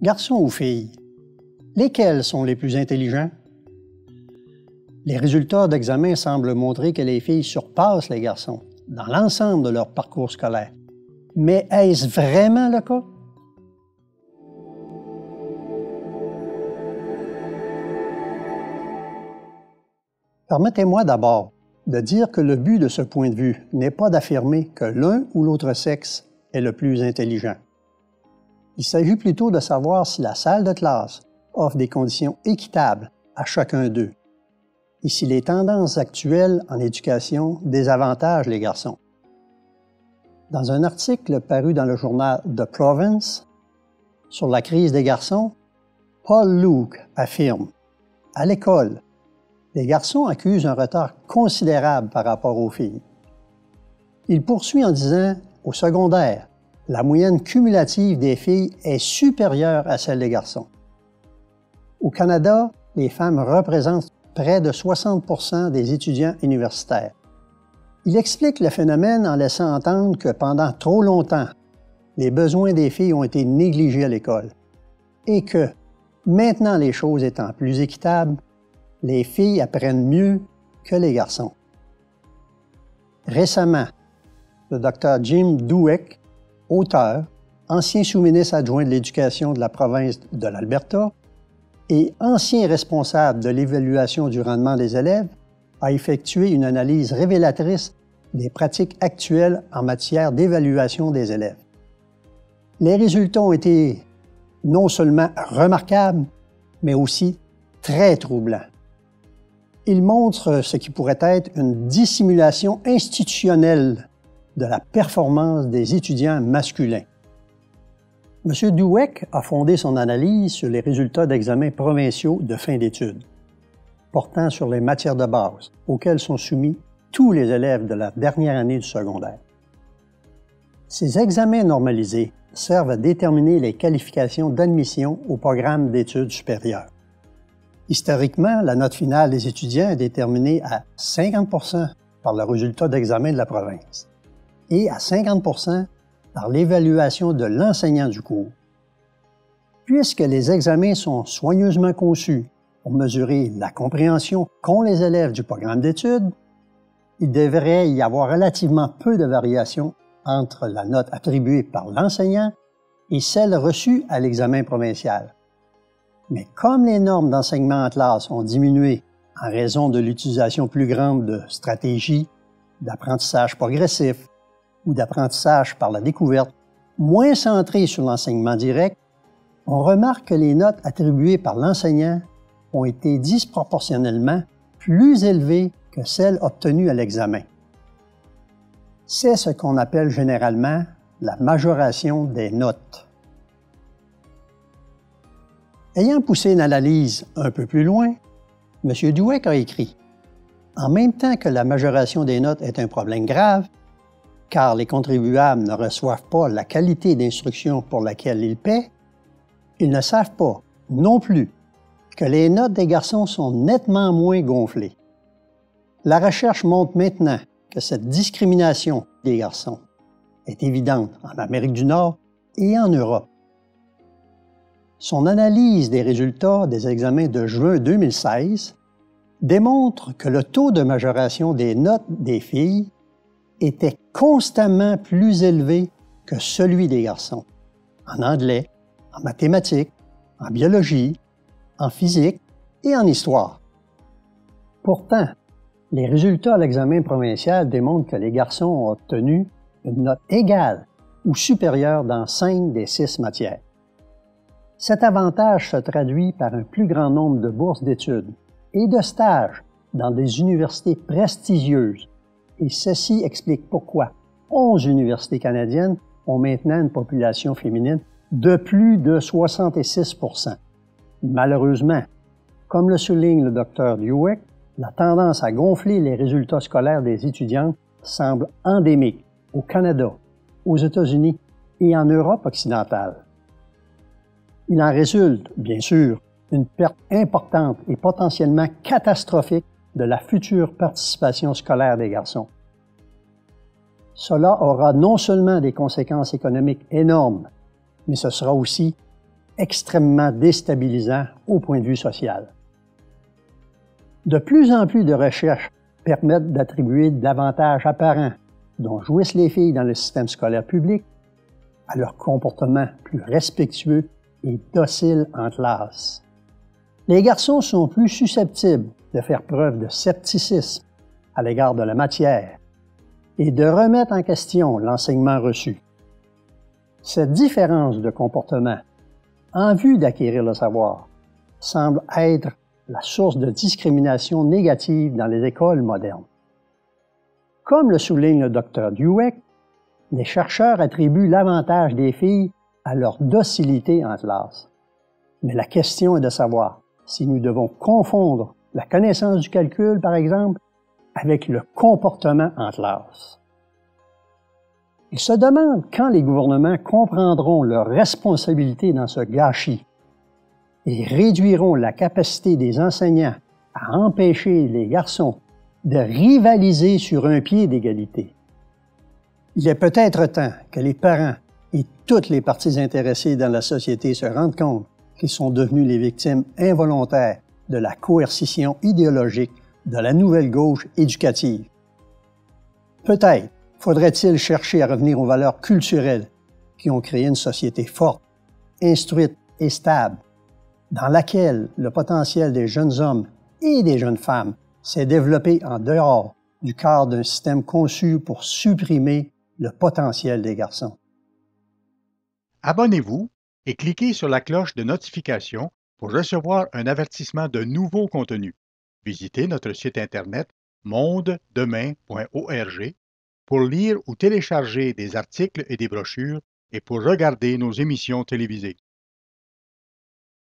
Garçons ou filles, lesquels sont les plus intelligents? Les résultats d'examen semblent montrer que les filles surpassent les garçons dans l'ensemble de leur parcours scolaire. Mais est-ce vraiment le cas? Permettez-moi d'abord de dire que le but de ce point de vue n'est pas d'affirmer que l'un ou l'autre sexe est le plus intelligent. Il s'agit plutôt de savoir si la salle de classe offre des conditions équitables à chacun d'eux et si les tendances actuelles en éducation désavantagent les garçons. Dans un article paru dans le journal The Province sur la crise des garçons, Paul Luke affirme « À l'école, les garçons accusent un retard considérable par rapport aux filles. » Il poursuit en disant « Au secondaire, la moyenne cumulative des filles est supérieure à celle des garçons. Au Canada, les femmes représentent près de 60% des étudiants universitaires. » Il explique le phénomène en laissant entendre que pendant trop longtemps, les besoins des filles ont été négligés à l'école et que, maintenant les choses étant plus équitables, les filles apprennent mieux que les garçons. Récemment, le Dr. Jim Dweck, auteur, ancien sous-ministre adjoint de l'Éducation de la province de l'Alberta et ancien responsable de l'évaluation du rendement des élèves, a effectué une analyse révélatrice des pratiques actuelles en matière d'évaluation des élèves. Les résultats ont été non seulement remarquables, mais aussi très troublants. Ils montrent ce qui pourrait être une dissimulation institutionnelle de la performance des étudiants masculins. M. Dweck a fondé son analyse sur les résultats d'examens provinciaux de fin d'études, portant sur les matières de base auxquelles sont soumis tous les élèves de la dernière année du secondaire. Ces examens normalisés servent à déterminer les qualifications d'admission au programme d'études supérieures. Historiquement, la note finale des étudiants est déterminée à 50% par le résultat d'examen de la province et à 50% par l'évaluation de l'enseignant du cours. Puisque les examens sont soigneusement conçus pour mesurer la compréhension qu'ont les élèves du programme d'études, il devrait y avoir relativement peu de variations entre la note attribuée par l'enseignant et celle reçue à l'examen provincial. Mais comme les normes d'enseignement en classe ont diminué en raison de l'utilisation plus grande de stratégies d'apprentissage progressif ou d'apprentissage par la découverte, moins centrées sur l'enseignement direct, on remarque que les notes attribuées par l'enseignant ont été disproportionnellement plus élevées que celles obtenues à l'examen. C'est ce qu'on appelle généralement la majoration des notes. Ayant poussé une analyse un peu plus loin, M. Dweck a écrit « En même temps que la majoration des notes est un problème grave, car les contribuables ne reçoivent pas la qualité d'instruction pour laquelle ils paient, ils ne savent pas, non plus, que les notes des garçons sont nettement moins gonflées. La recherche montre maintenant que cette discrimination des garçons est évidente en Amérique du Nord et en Europe. » Son analyse des résultats des examens de juin 2016 démontre que le taux de majoration des notes des filles était constamment plus élevé que celui des garçons, en anglais, en mathématiques, en biologie, en physique et en histoire. Pourtant, les résultats à l'examen provincial démontrent que les garçons ont obtenu une note égale ou supérieure dans 5 des 6 matières. Cet avantage se traduit par un plus grand nombre de bourses d'études et de stages dans des universités prestigieuses, et ceci explique pourquoi 11 universités canadiennes ont maintenant une population féminine de plus de 66%. Malheureusement, comme le souligne le Dr. Dweck, la tendance à gonfler les résultats scolaires des étudiantes semble endémique au Canada, aux États-Unis et en Europe occidentale. Il en résulte, bien sûr, une perte importante et potentiellement catastrophique de la future participation scolaire des garçons. Cela aura non seulement des conséquences économiques énormes, mais ce sera aussi extrêmement déstabilisant au point de vue social. De plus en plus de recherches permettent d'attribuer d'avantages apparents dont jouissent les filles dans le système scolaire public à leur comportement plus respectueux et docile en classe. Les garçons sont plus susceptibles de faire preuve de scepticisme à l'égard de la matière et de remettre en question l'enseignement reçu. Cette différence de comportement en vue d'acquérir le savoir semble être la source de discrimination négative dans les écoles modernes. Comme le souligne le Dr Dweck, les chercheurs attribuent l'avantage des filles à leur docilité en classe. Mais la question est de savoir si nous devons confondre la connaissance du calcul, par exemple, avec le comportement en classe. Ils se demandent quand les gouvernements comprendront leurs responsabilités dans ce gâchis et réduiront la capacité des enseignants à empêcher les garçons de rivaliser sur un pied d'égalité. Il est peut-être temps que les parents et toutes les parties intéressées dans la société se rendent compte qu'ils sont devenus les victimes involontaires de la coercition idéologique de la nouvelle gauche éducative. Peut-être faudrait-il chercher à revenir aux valeurs culturelles qui ont créé une société forte, instruite et stable, dans laquelle le potentiel des jeunes hommes et des jeunes femmes s'est développé en dehors du cadre d'un système conçu pour supprimer le potentiel des garçons. Abonnez-vous et cliquez sur la cloche de notification pour recevoir un avertissement de nouveaux contenus. Visitez notre site internet mondedemain.org pour lire ou télécharger des articles et des brochures et pour regarder nos émissions télévisées.